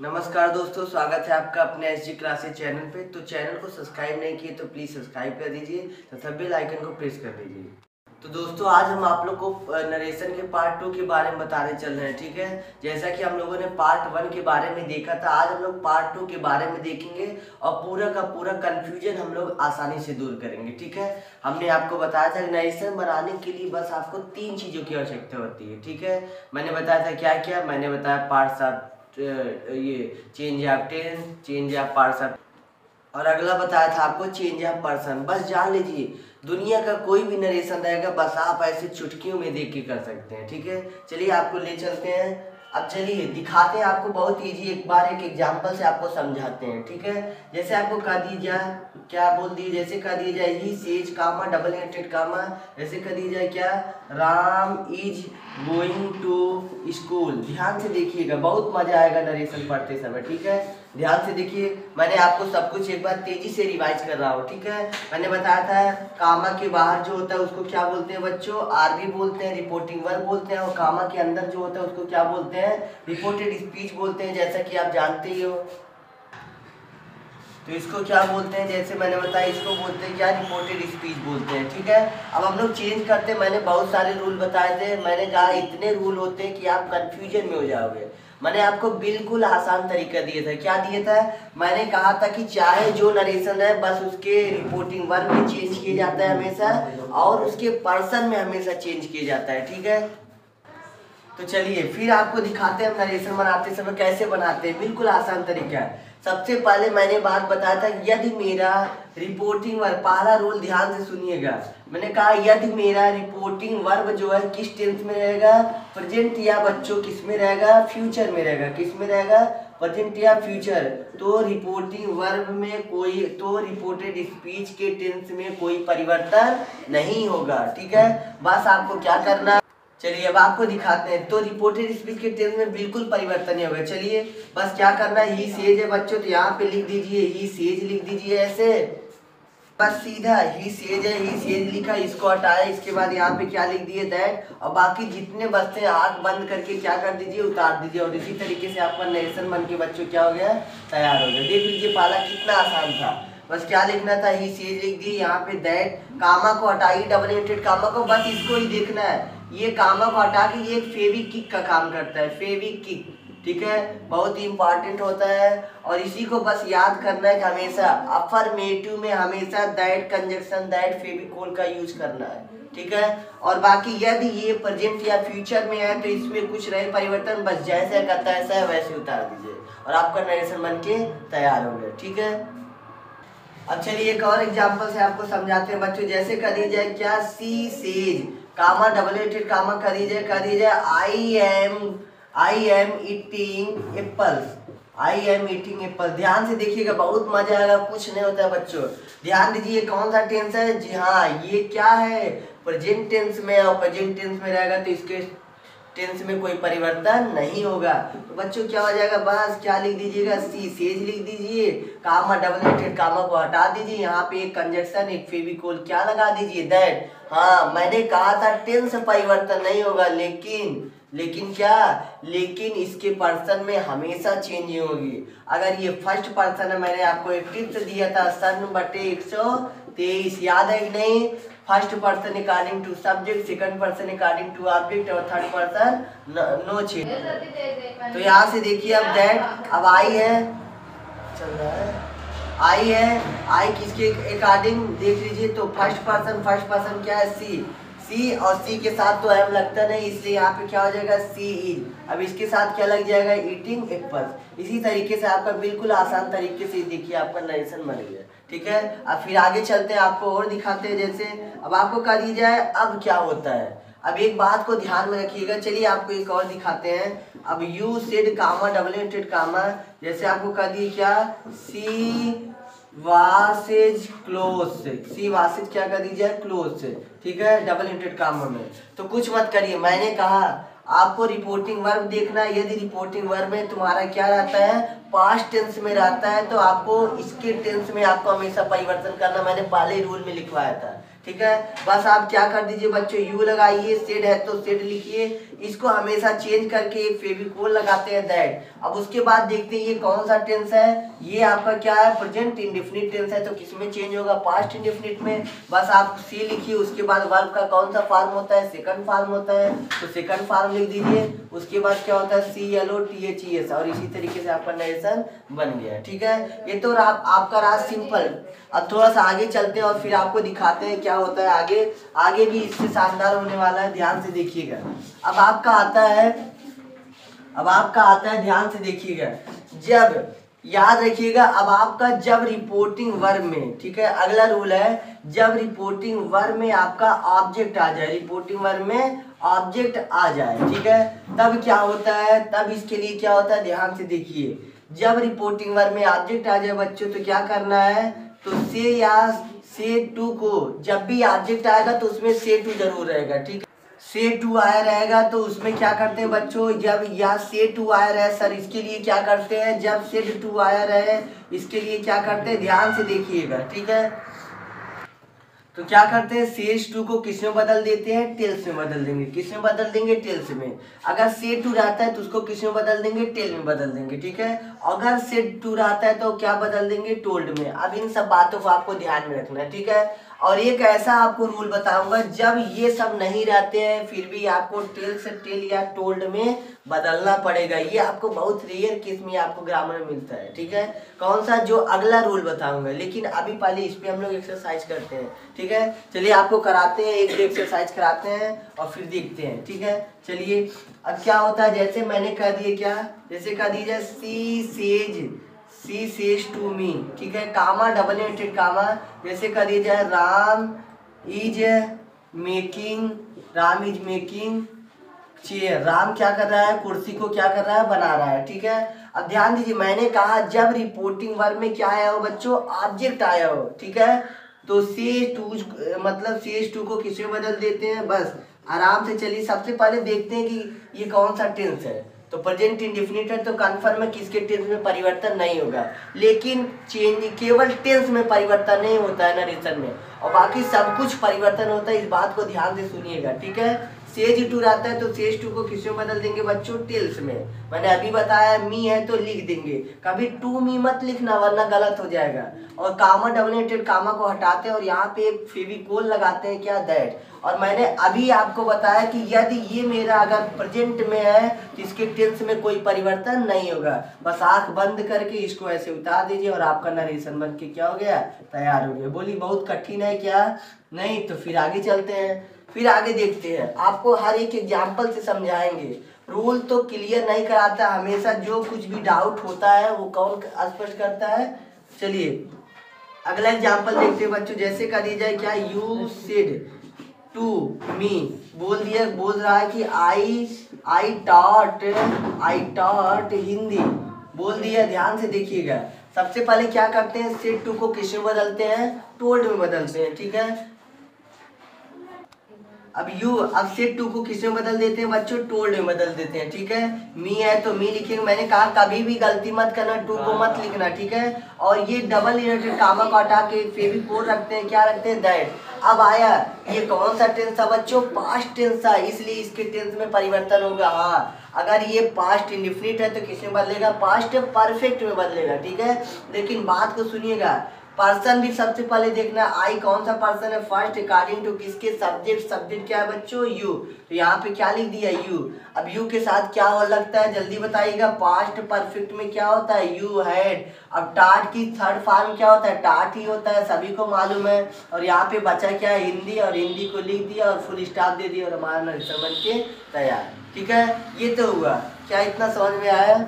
नमस्कार दोस्तों, स्वागत है आपका अपने एसजी क्लासेस चैनल पे। तो चैनल को सब्सक्राइब नहीं किए तो प्लीज़ सब्सक्राइब कर दीजिए तथा बेल आइकन को प्रेस कर दीजिए। तो दोस्तों, आज हम आप लोग को नरेशन के पार्ट 2 के बारे में बताने चल रहे हैं। ठीक है, जैसा कि हम लोगों ने पार्ट 1 के बारे में देखा था, आज हम लोग पार्ट 2 के बारे में देखेंगे और पूरा का पूरा कन्फ्यूजन हम लोग आसानी से दूर करेंगे। ठीक है, हमने आपको बताया था नरेशन बनाने के लिए बस आपको 3 चीज़ों की आवश्यकता होती है। ठीक है, मैंने बताया था क्या क्या, मैंने बताया पार्ट्स ऑफ ये change of tense, change of parts of, और अगला बताया था आपको चेंज ऑफ पर्सन। बस जान लीजिए, दुनिया का कोई भी नरेशन रहेगा बस आप ऐसे चुटकियों में देख के कर सकते हैं। ठीक है, चलिए आपको ले चलते हैं। अब चलिए दिखाते हैं आपको, बहुत इजी, एक बार एक एग्जांपल से आपको समझाते हैं। ठीक है, जैसे आपको कह दी जाए, क्या बोल दिए, जैसे कह दिया जाए ही सेज कामा डबल इंटेड कामा, जैसे कह दी जाए क्या, Ram is going to school. ध्यान से देखिएगा, बहुत मजा आएगा नरेशन पढ़ते समय। ठीक है, ध्यान से देखिए, मैंने आपको सब कुछ एक बार तेजी से रिवाइज कर रहा हूँ। ठीक है, मैंने बताया था कामा के बाहर जो होता है उसको क्या बोलते हैं बच्चों, आरबी बोलते हैं, रिपोर्टिंग वर्ब बोलते हैं, और कामा के अंदर जो होता है उसको क्या बोलते हैं, रिपोर्टेड स्पीच बोलते हैं, जैसा कि आप जानते ही हो। तो इसको क्या बोलते हैं, जैसे मैंने बताया, इसको बोलते हैं क्या, रिपोर्टेड स्पीच बोलते हैं। ठीक है, अब हम लोग चेंज करते हैं। मैंने बहुत सारे रूल बताए थे, मैंने कहा इतने रूल होते हैं कि आप कंफ्यूजन में हो जाओगे। मैंने आपको बिल्कुल आसान तरीका दिया था। क्या दिया था, मैंने कहा था कि चाहे जो नरेशन है बस उसके रिपोर्टिंग वर्ब में चेंज किया जाता है हमेशा, और उसके पर्सन में हमेशा चेंज किया जाता है। ठीक है, तो चलिए फिर आपको दिखाते हैं हम नरेशन बनाते समय कैसे बनाते हैं। बिल्कुल आसान तरीका है। सबसे पहले मैंने बात बताया था, यदि मेरा रिपोर्टिंग वर्ब, पहला रूल ध्यान से सुनिएगा, मैंने कहा यदि मेरा रिपोर्टिंग वर्ब जो है किस टेंस में रहेगा, प्रेजेंट या बच्चों किस में रहेगा, फ्यूचर में रहेगा। किस में रहेगा, प्रेजेंट या फ्यूचर। तो रिपोर्टिंग वर्ब में कोई, तो रिपोर्टेड स्पीच के टेंस में कोई परिवर्तन नहीं होगा। ठीक है, बस आपको क्या करना, चलिए अब आपको दिखाते हैं। तो रिपोर्टेड स्पीच के टेंस में बिल्कुल परिवर्तन नहीं होगा। चलिए बस क्या करना है, ही सेज है बच्चों, तो यहाँ पे लिख दीजिए ही सेज, लिख दीजिए ऐसे, बस सीधा ही सेज है, ही सेज लिखा, इसको हटाया, इसके बाद यहाँ पे क्या लिख दिए, दैट, और बाकी जितने बचते हैं आंख बंद करके क्या कर दीजिए, उतार दीजिए, और इसी तरीके से आपका नरेशन बन के बच्चों क्या हो गया, तैयार हो गया। देख लीजिए पहला कितना आसान था। बस क्या लिखना था, ही सेज लिख दिए, यहाँ पे दैट, कामा को हटाइए, डबल इंटेड कामा को, बस इसको ही देखना है। ये कामा को हटा के ये एक फेविक्विक का काम करता है, फेविक्विक। ठीक है, बहुत ही इंपॉर्टेंट होता है, और इसी को बस याद करना है कि हमेशा अफर्मेटिव में हमेशा दैट कंजक्शन, दैट फेविकोल का यूज करना है। ठीक है, और बाकी यदि ये प्रेजेंट या फ्यूचर में है तो इसमें कुछ रहे परिवर्तन, बस जैसे कहता है ऐसा वैसे उतार दीजिए, और आपका नरेशन बन के तैयार हो गया। ठीक है, अब चलिए एक और एग्जांपल से आपको समझाते हैं बच्चों। जैसे कर दी जाए क्या, सी सेज कामा डबल इंटेड कामा कर दी जाए I am eating apples, I am eating Apple. ध्यान से देखिएगा, बहुत मजा आएगा, कुछ नहीं होता है बच्चों। ध्यान दीजिए, कौन सा टेंस है, जी हाँ ये क्या है, प्रेजेंट टेंस में, और प्रेजेंट टेंस में रहेगा तो इसके टेंस में कोई परिवर्तन नहीं होगा। तो बच्चों क्या हो जाएगा, बस क्या लिख दीजिएगा, सी सेज लिख दीजिए, कामा डबल इंटेड कामा को हटा दीजिए, यहाँ पे एक कंजक्शन, एक फेविकोल क्या लगा दीजिए, दैट। हाँ मैंने कहा था टेंस परिवर्तन नहीं होगा, लेकिन क्या, लेकिन इसके पर्सन में हमेशा चेंज होगी। अगर ये फर्स्ट पर्सन है, मैंने आपको एक टिप्स दिया था, सन बटे 123, याद है कि नहीं, first person according to subject, second person according to object, और थर्ड पर्सन नो चेंज। तो यहाँ से देखिए अब दैट, अब आई है, चल रहा है, आई है, आई किसके अकॉर्डिंग देख लीजिए, तो फर्स्ट पर्सन क्या है, सी, और सी के साथ तो एम लगता नहीं, इसलिए यहाँ पे क्या हो जाएगा, सी इज। अब इसके साथ क्या लग जाएगा, ईटिंग एप्पल्स। इसी तरीके से आपका बिल्कुल आसान तरीके से देखिए आपका नरेशन बन गया। ठीक है, अब फिर आगे चलते हैं, आपको और दिखाते हैं। जैसे अब आपको कह दी जाए अब क्या होता है, अब एक बात को ध्यान में रखिएगा। चलिए आपको एक और दिखाते हैं। अब यू सेड कामा डबल इंटेड कामा, जैसे आपको कह दी क्या, सी वासेज क्लोज से, सी वासेज क्या कर दीजिए, क्लोज से। ठीक है, डबल इंटेड कामा में तो कुछ मत करिए। मैंने कहा आपको रिपोर्टिंग वर्ब देखना है, यदि रिपोर्टिंग वर्ब में तुम्हारा क्या रहता है, पास्ट टेंस में रहता है, तो आपको इसके टेंस में आपको हमेशा परिवर्तन करना, मैंने पहले रूल में लिखवाया था। ठीक है, बस आप क्या कर दीजिए बच्चों, यू लगाइए, सेड है तो सेड लिखिए, इसको हमेशा चेंज करके एक फेविकोल लगाते हैं दैट। अब उसके बाद देखते हैं ये कौन सा टेंस है, ये आपका क्या है, प्रेजेंट इंडेफिनिट टेंस है, तो किसमें चेंज होगा, पास्ट इंडेफिनिट में। बस आप सी लिखिए, उसके बाद वर्ब का कौन सा फॉर्म होता है, सेकंड फॉर्म होता है, तो सेकंड फॉर्म लिख दीजिए। उसके बाद क्या होता है, CLOTHES, और इसी तरीके से आपका नरेशन बन गया। ठीक है, ये तो आपका रहा सिंपल। अब थोड़ा सा आगे चलते हैं और फिर आपको दिखाते हैं क्या होता है आगे। आगे भी इससे शानदार होने वाला है, ध्यान से देखिएगा। अब आपका आता है, ध्यान से देखिएगा, जब, याद रखिएगा, अब आपका जब रिपोर्टिंग वर्ब में, ठीक है, अगला रूल है, जब रिपोर्टिंग वर्ब में आपका ऑब्जेक्ट आ जाए, रिपोर्टिंग वर्ब में ऑब्जेक्ट आ जाए, ठीक है, तब क्या होता है, तब इसके लिए क्या होता है, ध्यान से देखिए। जब रिपोर्टिंग वर्ब में ऑब्जेक्ट आ जाए बच्चों, तो क्या करना है, तो से या से टू को, जब भी ऑब्जेक्ट आएगा तो उसमें से टू जरूर रहेगा। ठीक है, से टू आया रहेगा तो उसमें क्या करते हैं बच्चों, जब या से टू आया रहे सर, इसके लिए क्या करते हैं, जब से टू आया रहे इसके लिए क्या करते हैं, ध्यान से देखिएगा। ठीक है, तो क्या करते हैं, सेज टू को किस में बदल देते हैं, टेल्स में बदल देंगे। किस में बदल देंगे, टेल्स में। अगर से टू रहता है तो उसको किस में बदल देंगे, टेल में बदल देंगे। ठीक है, अगर से टू रहता है तो क्या बदल देंगे, टोल्ड में। अब इन सब बातों को आपको ध्यान में रखना है। ठीक है, और एक ऐसा आपको रूल बताऊंगा, जब ये सब नहीं रहते हैं फिर भी आपको टेल से टेल या टोल्ड में बदलना पड़ेगा। ये आपको बहुत रेयर केस में आपको ग्रामर में मिलता है। ठीक है, कौन सा, जो अगला रूल बताऊंगा, लेकिन अभी पहले इस पे हम लोग एक्सरसाइज करते हैं। ठीक है, चलिए आपको कराते हैं, एक एक्सरसाइज कराते हैं और फिर देखते हैं। ठीक है, चलिए। अब क्या होता है, जैसे मैंने कह दिया, क्या, जैसे कह दीजिए सी सेज टू मी, ठीक है, कामा, डबल इन्वर्टेड कामा, जैसे कह दिया जाए Ram is making chair, Ram क्या कर रहा है, कुर्सी को क्या कर रहा है, बना रहा है। ठीक है, अब ध्यान दीजिए, मैंने कहा जब रिपोर्टिंग वर्ब में क्या आया हो बच्चों, ऑब्जेक्ट आया हो। ठीक है, तो से टू, मतलब से टू को किस में बदल देते हैं, बस आराम से चलिए। सबसे पहले देखते हैं कि ये कौन सा टेंस है, तो प्रेजेंट इंडेफिनिट है, तो कन्फर्म है किसके टेंस में परिवर्तन नहीं होगा। लेकिन चेंज केवल टेंस में परिवर्तन नहीं होता है नरेशन में, और बाकी सब कुछ परिवर्तन होता है। इस बात को ध्यान से सुनिएगा। ठीक है, सेज टू रहता है तो सेज टू को किस में बदल देंगे बच्चों, टेल्स में। मैंने अभी बताया मी है तो लिख देंगे, कभी टू मी मत लिखना वरना गलत हो जाएगा। और कामा, डबल इन्वर्टेड कामा को हटाते हैं और यहाँ पे एक फेविकोल लगाते हैं, क्या, दैट। और मैंने अभी आपको बताया कि यदि ये मेरा अगर प्रेजेंट में है तो इसके टेंस में कोई परिवर्तन नहीं होगा। बस आंख बंद करके इसको ऐसे उतार दीजिए और आपका नरेशन बन के क्या हो गया, तैयार हो गया। बोली बहुत कठिन है क्या, नहीं, तो फिर आगे चलते हैं, फिर आगे देखते हैं। आपको हर एक एग्जाम्पल से समझाएंगे, रूल तो क्लियर नहीं कराता, हमेशा जो कुछ भी डाउट होता है वो कौन स्पष्ट करता है। चलिए अगला एग्जाम्पल देखते हैं बच्चों, जैसे कर दिया जाए, क्या, यू सेड टू मी, बोल रहा है कि आई टॉट हिंदी, बोल दिया। ध्यान से देखिएगा, सबसे पहले क्या करते हैं, सेड टू को किस में बदलते हैं, टोल्ड में बदलते हैं। ठीक है, अब सेट टू को किस में बदल देते हैं बच्चों, टोल्ड में बदल देते हैं। ठीक है, मी है तो मी लिखेंगे। मैंने कहा कभी भी गलती मत करना, टू को मत लिखना। ठीक है, और ये डबल इन्वर्टेड कामा को हटा के फेविकोल रखते हैं, क्या रखते हैं, दैट। अब आया, ये कौन सा टेंस था बच्चों, पास्ट टेंस था, इसलिए इसके टेंस में परिवर्तन होगा। हाँ, अगर ये पास्ट इंडेफिनिट है तो किस में बदलेगा, पास्ट परफेक्ट में बदलेगा। ठीक है, लेकिन बात को सुनिएगा, पर्सन भी सबसे पहले देखना, आई कौन सा पर्सन है, फर्स्ट अकॉर्डिंग टू किसके, सब्जेक्ट क्या है बच्चों, यू, तो यहाँ पे क्या लिख दिया, यू। अब यू के साथ क्या हो लगता है, जल्दी बताइएगा, पास्ट परफेक्ट में क्या होता है, यू हैड। अब टाट की थर्ड फॉर्म क्या होता है, टाट ही होता है, सभी को मालूम है। और यहाँ पे बचा क्या है, हिंदी, और हिंदी को लिख दिया और फुल स्टॉप दे दिया और हमारा नरेशन बन के तैयार। ठीक है, ये तो हुआ, क्या इतना समझ में आया।